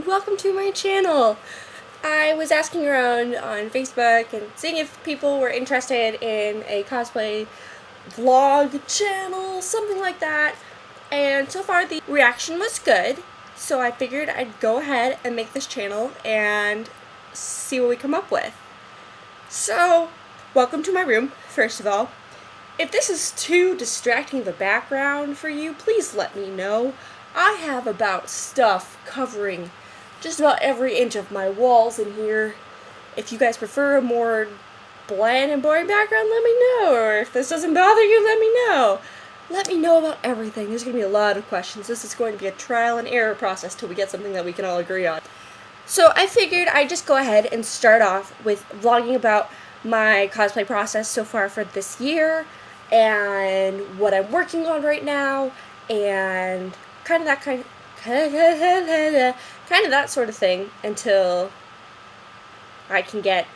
Welcome to my channel. I was asking around on Facebook and seeing if people were interested in a cosplay vlog channel, something like that, and so far the reaction was good, so I figured I'd go ahead and make this channel and see what we come up with. So, welcome to my room, first of all. If this is too distracting of a background for you, please let me know. I have about stuff covering just about every inch of my walls in here. If you guys prefer a more bland and boring background, let me know. Or if this doesn't bother you, let me know. Let me know about everything. There's going to be a lot of questions. This is going to be a trial and error process till we get something that we can all agree on. So I figured I'd just go ahead and start off with vlogging about my cosplay process so far for this year and what I'm working on right now and kind of that sort of thing until I can get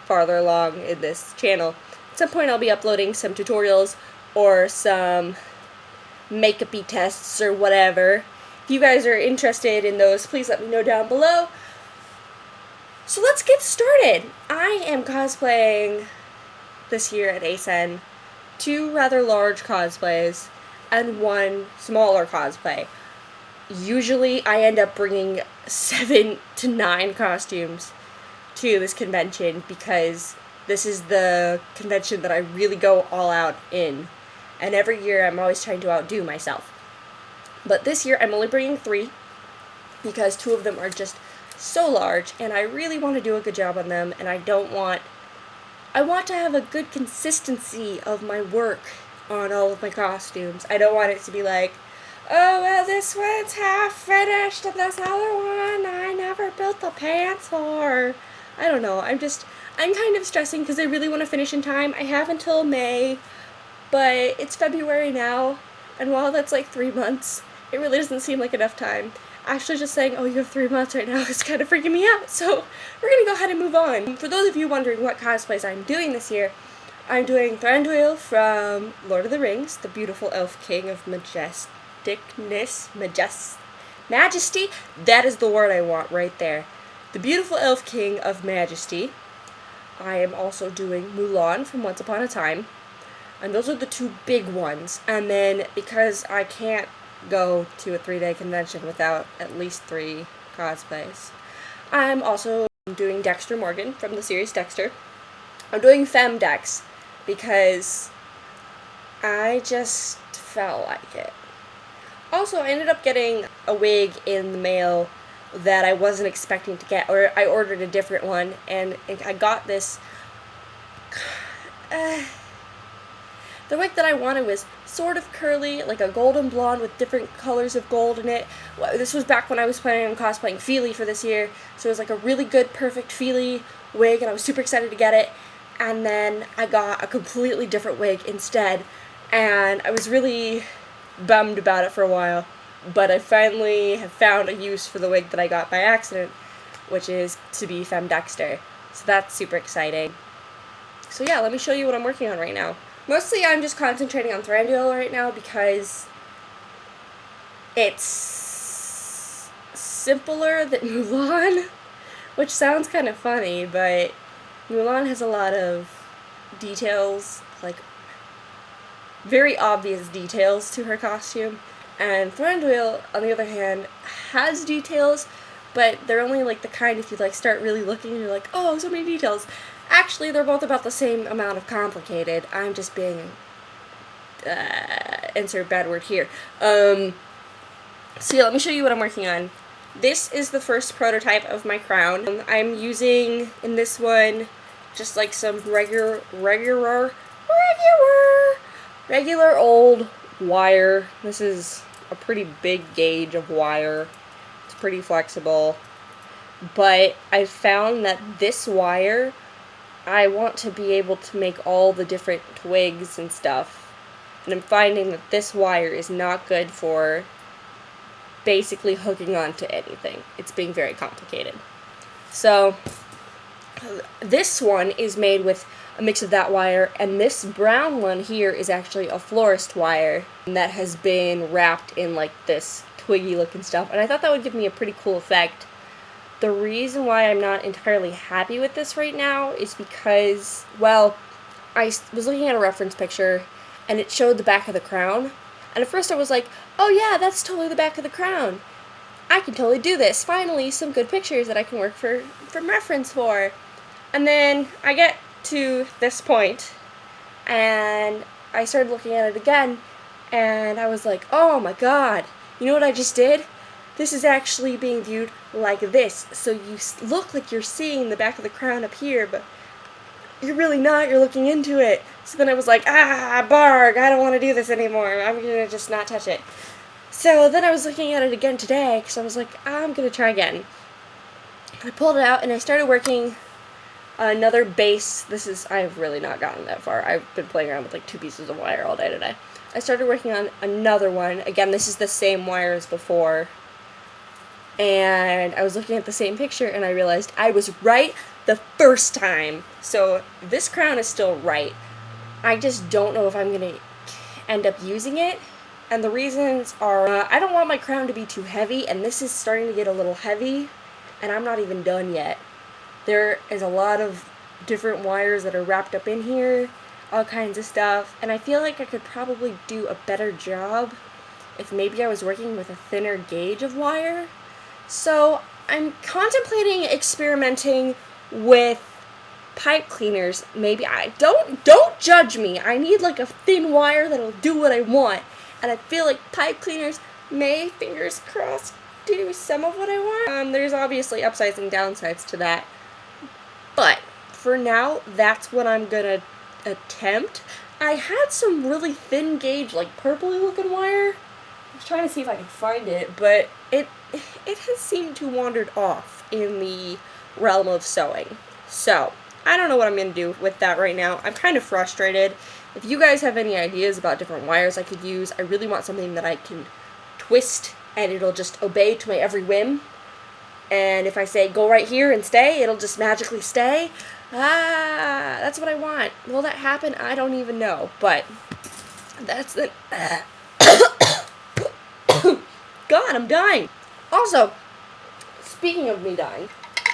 farther along in this channel. At some point I'll be uploading some tutorials or some makeup-y tests or whatever. If you guys are interested in those, please let me know down below. So let's get started. I am cosplaying this year at ASEN 2 rather large cosplays and 1 smaller cosplay. Usually I end up bringing 7 to 9 costumes to this convention because this is the convention that I really go all out in. And every year I'm always trying to outdo myself. But this year I'm only bringing 3 because 2 of them are just so large and I really want to do a good job on them, and I want to have a good consistency of my work on all of my costumes. I don't want it to be like, oh, well, this one's half finished and this other one I never built the pants for. I don't know. I'm kind of stressing because I really want to finish in time. I have until May, but it's February now, and while that's like 3 months, it really doesn't seem like enough time. Actually, just saying, oh, you have 3 months right now is kind of freaking me out, so we're going to go ahead and move on. For those of you wondering what cosplays I'm doing this year, I'm doing Thranduil from Lord of the Rings, the beautiful elf king of majesty. That is the word I want right there. The beautiful elf king of majesty. I am also doing Mulan from Once Upon a Time, and those are the 2 big ones. And then, because I can't go to a 3-day convention without at least 3 cosplays, I'm also doing Dexter Morgan from the series Dexter. I'm doing Femdex because I just felt like it. Also, I ended up getting a wig in the mail that I wasn't expecting to get, or I ordered a different one, and I got this. The wig that I wanted was sort of curly, like a golden blonde with different colors of gold in it. This was back when I was planning on cosplaying Feely for this year, so it was like a really good, perfect Feely wig, and I was super excited to get it. And then I got a completely different wig instead, and I was really bummed about it for a while. But I finally have found a use for the wig that I got by accident, which is to be Femdexter. So that's super exciting. So yeah, let me show you what I'm working on right now. Mostly I'm just concentrating on Thranduil right now because it's simpler than Mulan, which sounds kind of funny, but Mulan has a lot of details, like very obvious details to her costume, and Thranduil, on the other hand, has details, but they're only like the kind if you like start really looking and you're like, oh, so many details. Actually, they're both about the same amount of complicated. I'm just being, insert bad word here. So yeah, let me show you what I'm working on. This is the first prototype of my crown. I'm using, in this one, just like some regular old wire. This is a pretty big gauge of wire. It's pretty flexible. But I found that this wire, I want to be able to make all the different twigs and stuff. And I'm finding that this wire is not good for basically hooking onto anything. It's being very complicated. So this one is made with a mix of that wire, and this brown one here is actually a florist wire that has been wrapped in like this twiggy looking stuff, and I thought that would give me a pretty cool effect The reason why I'm not entirely happy with this right now is because, well, I was looking at a reference picture and it showed the back of the crown. And at first I was like, oh yeah, that's totally the back of the crown. I can totally do this. Finally, some good pictures that I can work from reference for. And then I get to this point and I started looking at it again and I was like, oh my god, you know what I just did? This is actually being viewed like this. So you look like you're seeing the back of the crown up here, but you're really not, you're looking into it. So then I was like, barg, I don't want to do this anymore. I'm going to just not touch it. So then I was looking at it again today, because I was like, I'm going to try again. I pulled it out, and I started working another base. I've really not gotten that far. I've been playing around with like 2 pieces of wire all day today. I started working on another one. Again, this is the same wire as before. And I was looking at the same picture, and I realized I was right the first time. So this crown is still right. I just don't know if I'm going to end up using it. And the reasons are, I don't want my crown to be too heavy, and this is starting to get a little heavy, and I'm not even done yet. There is a lot of different wires that are wrapped up in here, all kinds of stuff, and I feel like I could probably do a better job if maybe I was working with a thinner gauge of wire. So I'm contemplating experimenting with pipe cleaners. Maybe don't judge me. I need like a thin wire that'll do what I want. And I feel like pipe cleaners may, fingers crossed, do some of what I want. There's obviously upsides and downsides to that. But for now, that's what I'm gonna attempt. I had some really thin gauge, like purpley looking wire. I was trying to see if I could find it, but it has seemed to wandered off in the realm of sewing. So I don't know what I'm going to do with that right now. I'm kind of frustrated. If you guys have any ideas about different wires I could use, I really want something that I can twist and it'll just obey to my every whim. And if I say go right here and stay, it'll just magically stay. That's what I want. Will that happen? I don't even know. But that's the... God, I'm dying. Also, speaking of me dying,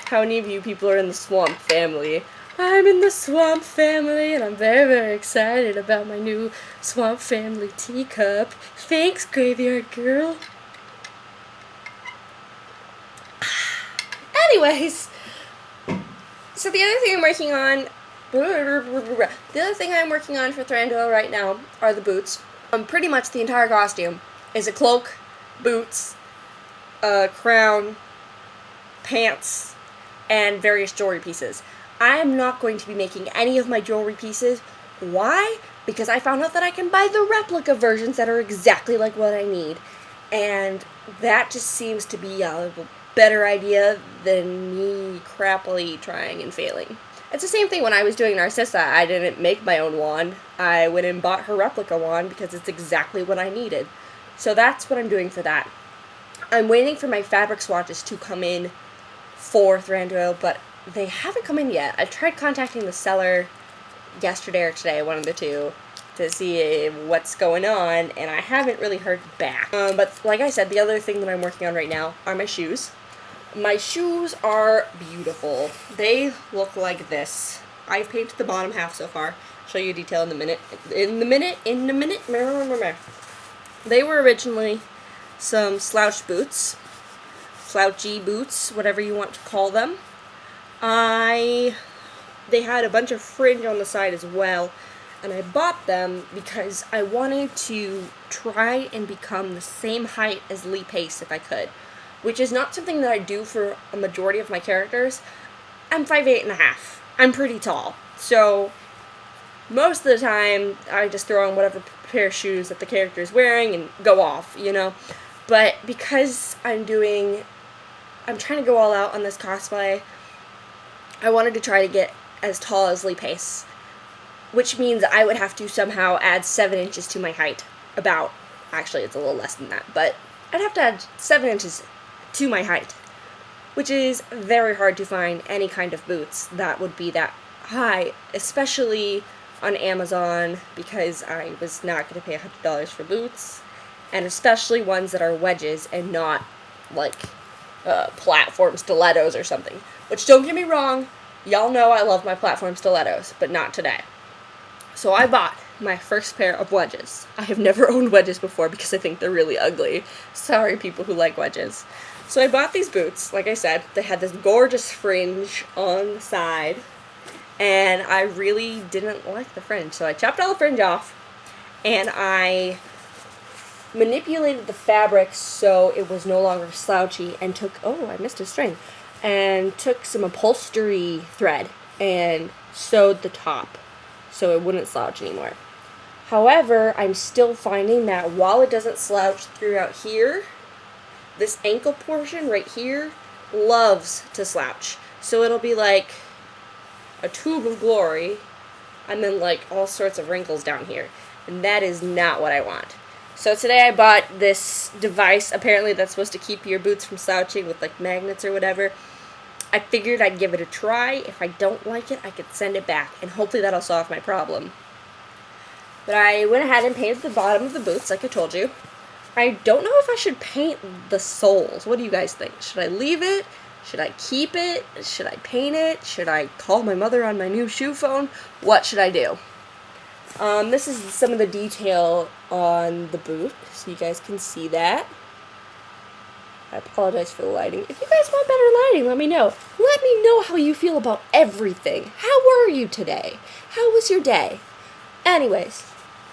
how many of you people are in the Swamp family? I'm in the Swamp family, and I'm very, very excited about my new Swamp family teacup. Thanks, Graveyard Girl. Anyways, so the other thing I'm working on, for Thranduil right now are the boots. Pretty much the entire costume is a cloak, boots, a crown, pants, and various jewelry pieces. I am not going to be making any of my jewelry pieces. Why? Because I found out that I can buy the replica versions that are exactly like what I need. And that just seems to be a better idea than me crappily trying and failing. It's the same thing when I was doing Narcissa. I didn't make my own wand. I went and bought her replica wand because it's exactly what I needed. So that's what I'm doing for that. I'm waiting for my fabric swatches to come in for Thranduil, but they haven't come in yet. I tried contacting the seller yesterday or today, one of the two, to see what's going on, and I haven't really heard back. But like I said, the other thing that I'm working on right now are my shoes. My shoes are beautiful. They look like this. I've painted the bottom half so far. I'll show you detail in a minute. They were originally some slouchy boots, whatever you want to call them. They had a bunch of fringe on the side as well, and I bought them because I wanted to try and become the same height as Lee Pace if I could, which is not something that I do for a majority of my characters. I'm 5'8.5". I'm pretty tall, so most of the time I just throw on whatever pair of shoes that the character is wearing and go off, you know. But because I'm trying to go all out on this cosplay, I wanted to try to get as tall as Lee Pace, which means I would have to somehow add 7 inches to my height. Actually it's a little less than that, but I'd have to add 7 inches to my height, which is very hard to find any kind of boots that would be that high, especially on Amazon, because I was not going to pay $100 for boots, and especially ones that are wedges and not like platform stilettos or something. Which, don't get me wrong, y'all know I love my platform stilettos, but not today. So I bought my first pair of wedges. I have never owned wedges before because I think they're really ugly. Sorry, people who like wedges. So I bought these boots, like I said. They had this gorgeous fringe on the side, and I really didn't like the fringe. So I chopped all the fringe off, and I manipulated the fabric so it was no longer slouchy, and took, oh, I missed a string, and took some upholstery thread and sewed the top so it wouldn't slouch anymore. However, I'm still finding that while it doesn't slouch throughout here, this ankle portion right here loves to slouch. So it'll be like a tube of glory and then like all sorts of wrinkles down here. And that is not what I want. So today I bought this device, apparently that's supposed to keep your boots from slouching with like magnets or whatever. I figured I'd give it a try. If I don't like it, I could send it back, and hopefully that'll solve my problem. But I went ahead and painted the bottom of the boots, like I told you. I don't know if I should paint the soles. What do you guys think? Should I leave it? Should I keep it? Should I paint it? Should I call my mother on my new shoe phone? What should I do? This is some of the detail on the boot, so you guys can see that. I apologize for the lighting. If you guys want better lighting, let me know. Let me know how you feel about everything. How were you today? How was your day? Anyways,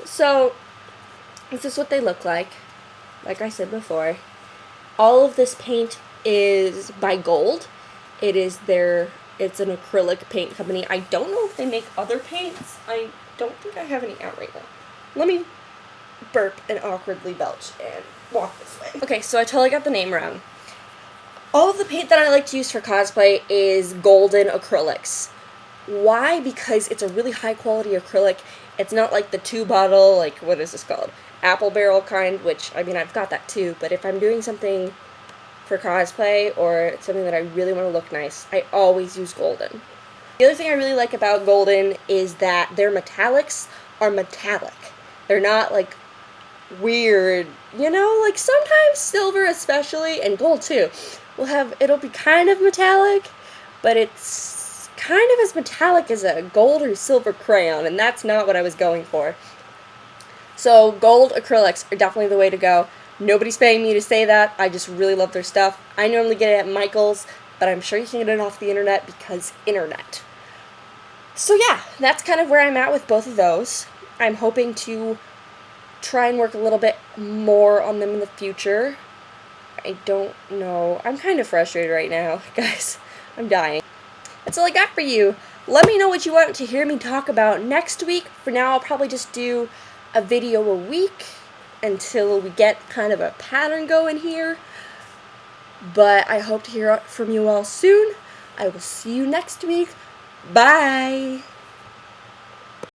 so this is what they look like. Like I said before, all of this paint is by Gold. It's an acrylic paint company. I don't know if they make other paints. I don't think I have any out right now. Let me burp and awkwardly belch and walk this way. Okay, so I totally got the name wrong. All of the paint that I like to use for cosplay is golden acrylics. Why? Because it's a really high quality acrylic. It's not like the 2-bottle, like, what is this called? Apple barrel kind, which, I mean, I've got that too, but if I'm doing something for cosplay or something that I really want to look nice, I always use golden. The other thing I really like about golden is that their metallics are metallic. They're not, like, weird, you know, like sometimes silver especially, and gold too, it'll be kind of metallic, but it's kind of as metallic as a gold or silver crayon, and that's not what I was going for. So gold acrylics are definitely the way to go. Nobody's paying me to say that. I just really love their stuff. I normally get it at Michael's, but I'm sure you can get it off the internet because internet. So yeah, that's kind of where I'm at with both of those. I'm hoping to try and work a little bit more on them in the future. I don't know. I'm kind of frustrated right now, guys. I'm dying. That's all I got for you. Let me know what you want to hear me talk about next week. For now, I'll probably just do a video a week until we get kind of a pattern going here. But I hope to hear from you all soon. I will see you next week. Bye!